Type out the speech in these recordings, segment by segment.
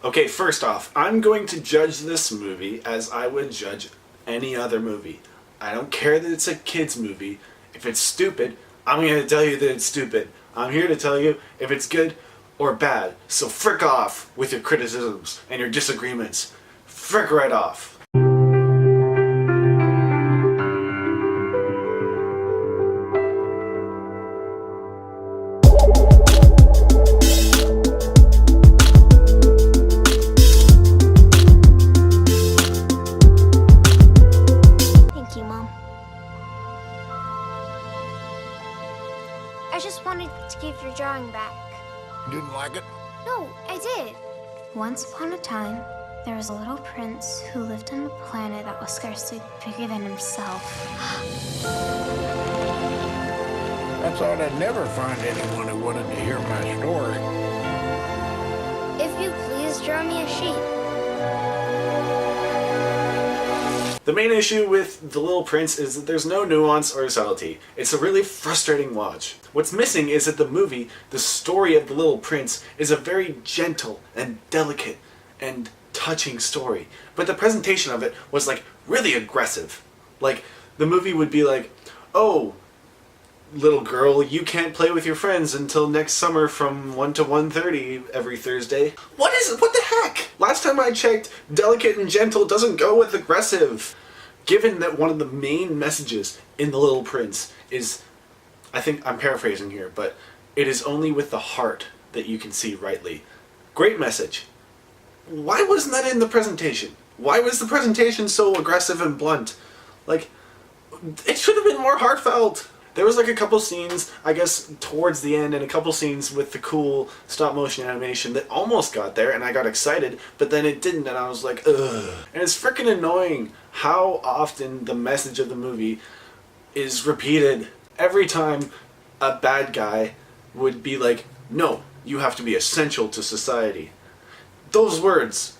Okay, first off, I'm going to judge this movie as I would judge any other movie. I don't care that it's a kid's movie. If it's stupid, I'm going to tell you that it's stupid. I'm here to tell you if it's good or bad. So frick off with your criticisms and your disagreements. Frick right off. I just wanted to give your drawing back. You didn't like it? No, I did. Once upon a time, there was a little prince who lived on a planet that was scarcely bigger than himself. I thought I'd never find anyone who wanted to hear my story. If you please, draw me a sheep. The main issue with The Little Prince is that there's no nuance or subtlety. It's a really frustrating watch. What's missing is that the movie, the story of The Little Prince, is a very gentle and delicate and touching story. But the presentation of it was like really aggressive. Like the movie would be like, oh, little girl, you can't play with your friends until next summer from 1 to 1:30 every Thursday. What the heck? Last time I checked, delicate and gentle doesn't go with aggressive. Given that one of the main messages in The Little Prince is, I think I'm paraphrasing here, but it is only with the heart that you can see rightly. Great message. Why wasn't that in the presentation? Why was the presentation so aggressive and blunt? Like, it should have been more heartfelt. There was like a couple scenes, I guess, towards the end, and a couple scenes with the cool stop-motion animation that almost got there, and I got excited, but then it didn't, and I was like, ugh. And it's freaking annoying how often the message of the movie is repeated. Every time a bad guy would be like, no, you have to be essential to society. Those words,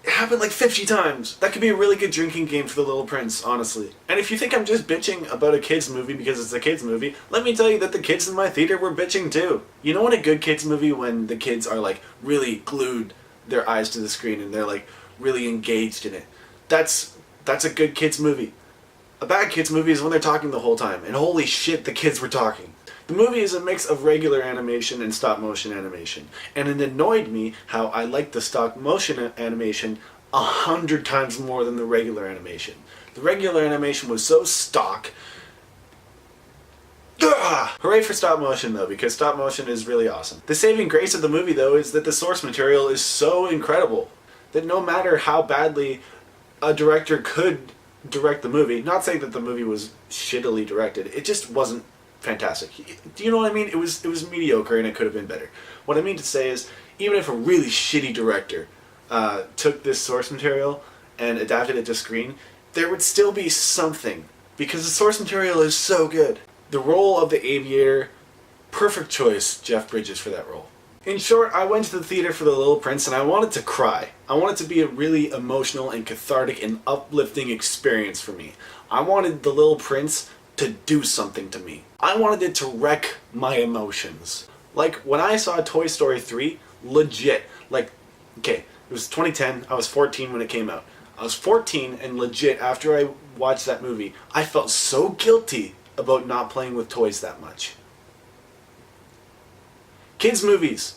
it happened like 50 times. That could be a really good drinking game for The Little Prince, honestly. And if you think I'm just bitching about a kid's movie because it's a kid's movie, let me tell you that the kids in my theater were bitching too. You know in a good kid's movie when the kids are like really glued their eyes to the screen and they're like really engaged in it? That's a good kid's movie. A bad kid's movie is when they're talking the whole time, and holy shit, the kids were talking. The movie is a mix of regular animation and stop-motion animation, and it annoyed me how I liked the stop-motion animation 100 times more than the regular animation. The regular animation was so stock. Ugh! Hooray for stop-motion though, because stop-motion is really awesome. The saving grace of the movie though is that the source material is so incredible that no matter how badly a director could direct the movie, not saying that the movie was shittily directed, it just wasn't fantastic. Do you know what I mean? It was mediocre and it could have been better. What I mean to say is, even if a really shitty director took this source material and adapted it to screen, there would still be something, because the source material is so good. The role of the aviator, perfect choice, Jeff Bridges, for that role. In short, I went to the theater for The Little Prince and I wanted to cry. I wanted to be a really emotional and cathartic and uplifting experience for me. I wanted The Little Prince to do something to me. I wanted it to wreck my emotions. Like, when I saw Toy Story 3, legit, like, okay, it was 2010, I was 14 when it came out. I was 14 and legit, after I watched that movie, I felt so guilty about not playing with toys that much. Kids' movies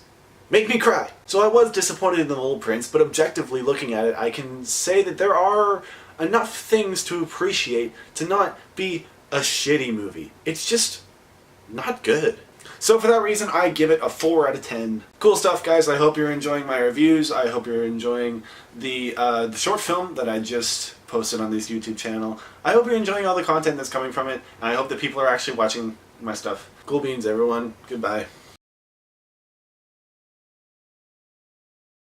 make me cry. So I was disappointed in The Little Prince, but objectively looking at it, I can say that there are enough things to appreciate to not be a shitty movie. It's just not good. So for that reason, I give it a 4 out of 10. Cool stuff, guys. I hope you're enjoying my reviews. I hope you're enjoying the short film that I just posted on this YouTube channel. I hope you're enjoying all the content that's coming from it. And I hope that people are actually watching my stuff. Cool beans, everyone. Goodbye.